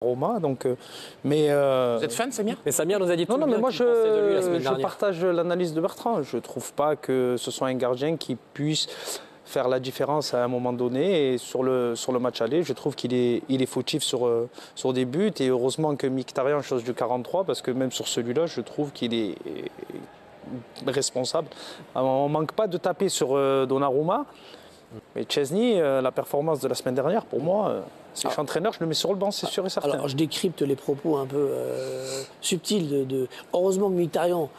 Roma, donc, Vous êtes fan, Samir? Mais Samir nous a dit tout non, le mais bien moi qu'il pensait de lui la semaine je dernière. partage l'analyse de Bertrand. Je trouve pas que ce soit un gardien qui puisse faire la différence à un moment donné. Et sur le match aller, je trouve qu'il est fautif sur des buts. Et heureusement que Mkhitaryan chose du 43, parce que même sur celui-là, je trouve qu'il est responsable. On manque pas de taper sur Donnarumma. Mais Chesney, la performance de la semaine dernière, pour moi, si je suis entraîneur, je le mets sur le banc, c'est sûr et certain. Alors, je décrypte les propos un peu subtils Heureusement que Mkhitaryan,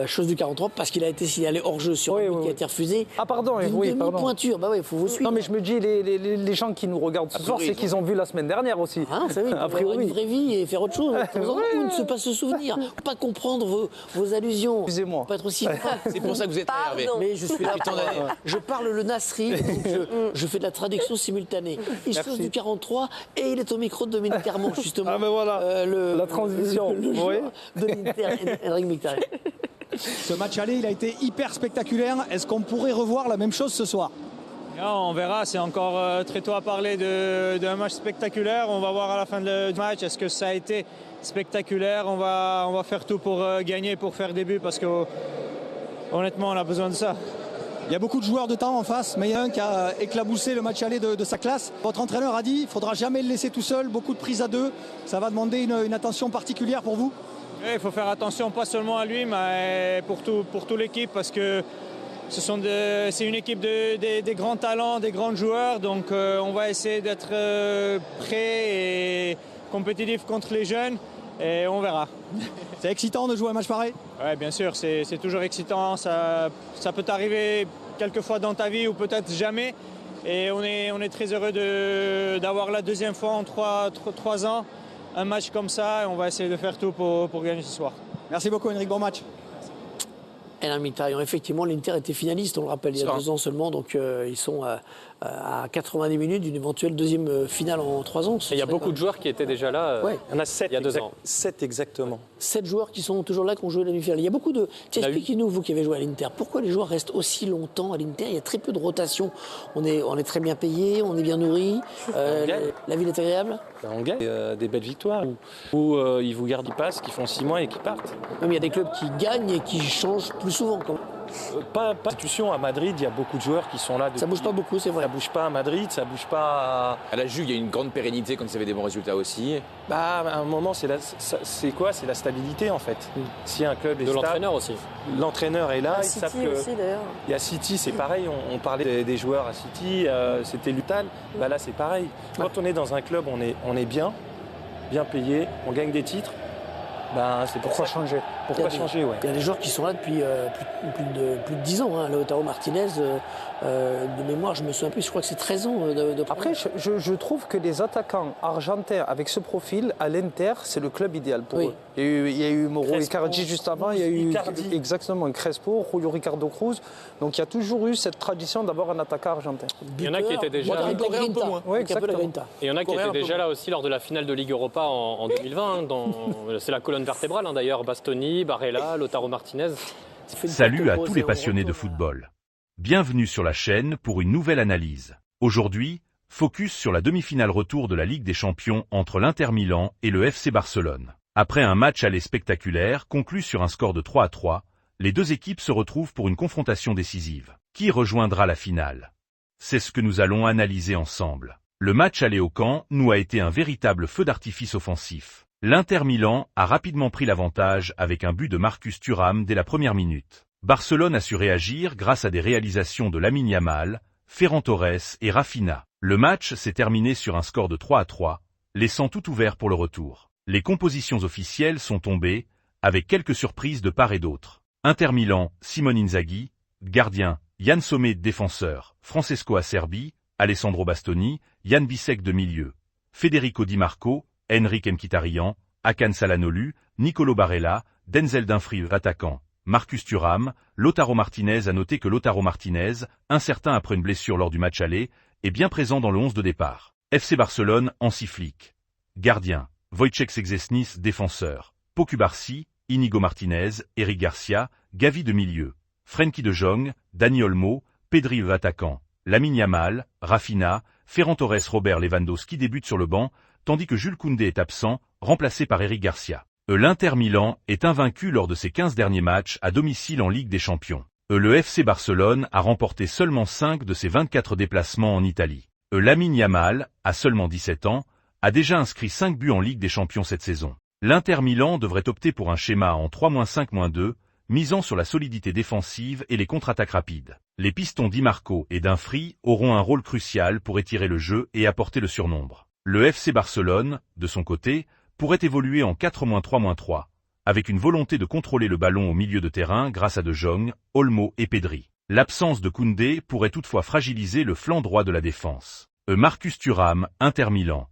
chose du 43, parce qu'il a été signalé hors-jeu sur un but qui a été refusé. Ah, pardon, oui, pardon. Pointure, bah oui, il faut vous suivre. Non, mais je me dis, les gens qui nous regardent ce soir, c'est qu'ils ont vu la semaine dernière aussi. Hein, vous savez, il faut avoir une vraie vie et faire autre chose. Ou ne se pas se souvenir, pas comprendre vos allusions. Excusez-moi. Pas être aussi. C'est pour ça que vous êtes là, Hervé. Mais je suis là. Tant d'années. Je parle le Nasri, donc je fais de la traduction simultanée. Il chose du 43 et il est au micro de Dominique Armand, justement. Ah ben voilà, la transition. Le joueur de l'Inter, Henrik Mkhitaryan. Ce match aller, il a été hyper spectaculaire. Est-ce qu'on pourrait revoir la même chose ce soir? Non, on verra, c'est encore très tôt à parler d'un match spectaculaire. On va voir à la fin du match, est-ce que ça a été spectaculaire. On va faire tout pour gagner, pour faire des buts, parce que honnêtement, on a besoin de ça. Il y a beaucoup de joueurs de temps en face, mais il y a un qui a éclabousé le match aller de sa classe. Votre entraîneur a dit qu'il ne faudra jamais le laisser tout seul, beaucoup de prises à deux. Ça va demander une attention particulière pour vous? Oui, il faut faire attention, pas seulement à lui, mais pour toute l'équipe, parce que c'est une équipe des grands talents, des grands joueurs. Donc on va essayer d'être prêt et compétitif contre les jeunes, et on verra. C'est excitant de jouer un match pareil? Oui, bien sûr, c'est toujours excitant. Ça peut t'arriver quelques fois dans ta vie ou peut-être jamais. Et on est très heureux d'avoir la deuxième fois en 3 ans un match comme ça. Et on va essayer de faire tout pour gagner ce soir. Merci beaucoup, Henrik. Bon match. Henrik Mkhitaryan, effectivement, l'Inter était finaliste, on le rappelle, il y a 2 ans seulement. Donc ils sont à 90 minutes d'une éventuelle deuxième finale en 3 ans. Il y a beaucoup de joueurs qui étaient déjà là Il y en a 7, il y a 2 ans. 7 exactement. 7 joueurs qui sont toujours là, qui ont joué la demi-finale. Il y a beaucoup de... Expliquez-nous, vous qui avez joué à l'Inter, pourquoi les joueurs restent aussi longtemps à l'Inter? Il y a très peu de rotation. On est très bien payé, on est bien nourri. La ville est agréable. On gagne des belles victoires où ils vous gardent, ils passent, qui font 6 mois et qui partent. Même il y a des clubs qui gagnent et qui changent plus souvent. Pas institution à Madrid, il y a beaucoup de joueurs qui sont là. Ça bouge pas beaucoup, c'est vrai. Ça bouge pas à Madrid, ça bouge pas À la Juve, il y a une grande pérennité quand ils avaient des bons résultats aussi. à un moment, c'est quoi? C'est la stabilité en fait. Si un club est De stable, l'entraîneur aussi. l'entraîneur est là, ils City savent que... aussi d'ailleurs. Il y a City, c'est pareil, on parlait des joueurs à City, c'était Lutal. Là, c'est pareil. Quand on est dans un club, on est bien payé, on gagne des titres. C'est Pourquoi changer? Pourquoi changer, ouais. Il y a des joueurs qui sont là depuis plus de 10 ans. Lautaro Martinez, de mémoire, je me souviens plus, je crois que c'est 13 ans. Après, je trouve que les attaquants argentins avec ce profil, à l'Inter, c'est le club idéal pour eux. Il y a eu Mauro Icardi juste avant, il y a eu exactement Crespo, Julio Ricardo Cruz. Donc il y a toujours eu cette tradition d'avoir un attaquant argentin. Il y en a qui étaient déjà là. Oui, exactement. Et il y en a qui étaient déjà là aussi lors de la finale de Ligue Europa en 2020. C'est la colonne vertébrale d'ailleurs, Bastoni, Barella, Lautaro Martinez. Salut à tous les passionnés de football. Bienvenue sur la chaîne pour une nouvelle analyse. Aujourd'hui, focus sur la demi-finale retour de la Ligue des Champions entre l'Inter Milan et le FC Barcelone. Après un match aller spectaculaire conclu sur un score de 3-3, les deux équipes se retrouvent pour une confrontation décisive. Qui rejoindra la finale? C'est ce que nous allons analyser ensemble. Le match aller au camp nous a été un véritable feu d'artifice offensif. L'Inter Milan a rapidement pris l'avantage avec un but de Marcus Thuram dès la première minute. Barcelone a su réagir grâce à des réalisations de Lamine Yamal, Ferran Torres et Rafinha. Le match s'est terminé sur un score de 3-3, laissant tout ouvert pour le retour. Les compositions officielles sont tombées, avec quelques surprises de part et d'autre. Inter Milan, Simone Inzaghi, gardien, Yann Sommet défenseur, Francesco Acerbi, Alessandro Bastoni, Jan Bissek de milieu, Federico Di Marco, Henrik Mkhitaryan, Hakan Çalhanoğlu, Nicolo Barella, Denzel Dumfries attaquant, Marcus Thuram, Lautaro Martinez. A noter que Lautaro Martinez, incertain après une blessure lors du match aller, est bien présent dans le 11 de départ. FC Barcelone, Hansi Flick. Gardien, Wojciech Szczęsny défenseur, Pau Cubarsí, Inigo Martinez, Eric Garcia, Gavi de milieu, Frenkie de Jong, Dani Olmo, Pedri attaquant, Lamine Yamal, Rafinha, Ferran Torres. Robert Lewandowski débute sur le banc, tandis que Jules Koundé est absent, remplacé par Eric Garcia. L'Inter Milan est invaincu lors de ses 15 derniers matchs à domicile en Ligue des Champions. Le FC Barcelone a remporté seulement 5 de ses 24 déplacements en Italie. Lamine Yamal, à seulement 17 ans, a déjà inscrit 5 buts en Ligue des Champions cette saison. L'Inter Milan devrait opter pour un schéma en 3-5-2, misant sur la solidité défensive et les contre-attaques rapides. Les pistons Di Marco et Dumfries auront un rôle crucial pour étirer le jeu et apporter le surnombre. Le FC Barcelone, de son côté, pourrait évoluer en 4-3-3, avec une volonté de contrôler le ballon au milieu de terrain grâce à De Jong, Olmo et Pedri. L'absence de Koundé pourrait toutefois fragiliser le flanc droit de la défense. Marcus Thuram, Inter Milan.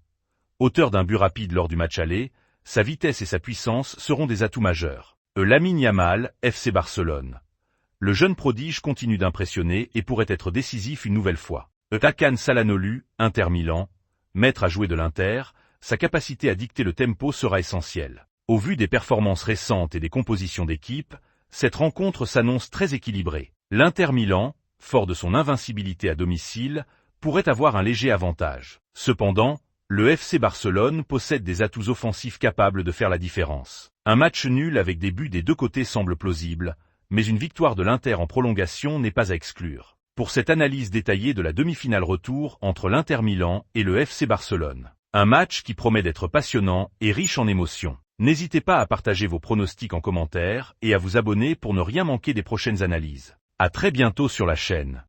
Auteur d'un but rapide lors du match aller, sa vitesse et sa puissance seront des atouts majeurs. Lamine Yamal, FC Barcelone. Le jeune prodige continue d'impressionner et pourrait être décisif une nouvelle fois. Hakan Çalhanoğlu, Inter Milan. Maître à jouer de l'Inter, sa capacité à dicter le tempo sera essentielle. Au vu des performances récentes et des compositions d'équipe, cette rencontre s'annonce très équilibrée. L'Inter Milan, fort de son invincibilité à domicile, pourrait avoir un léger avantage. Cependant, le FC Barcelone possède des atouts offensifs capables de faire la différence. Un match nul avec des buts des deux côtés semble plausible, mais une victoire de l'Inter en prolongation n'est pas à exclure. Pour cette analyse détaillée de la demi-finale retour entre l'Inter Milan et le FC Barcelone. Un match qui promet d'être passionnant et riche en émotions. N'hésitez pas à partager vos pronostics en commentaire et à vous abonner pour ne rien manquer des prochaines analyses. À très bientôt sur la chaîne.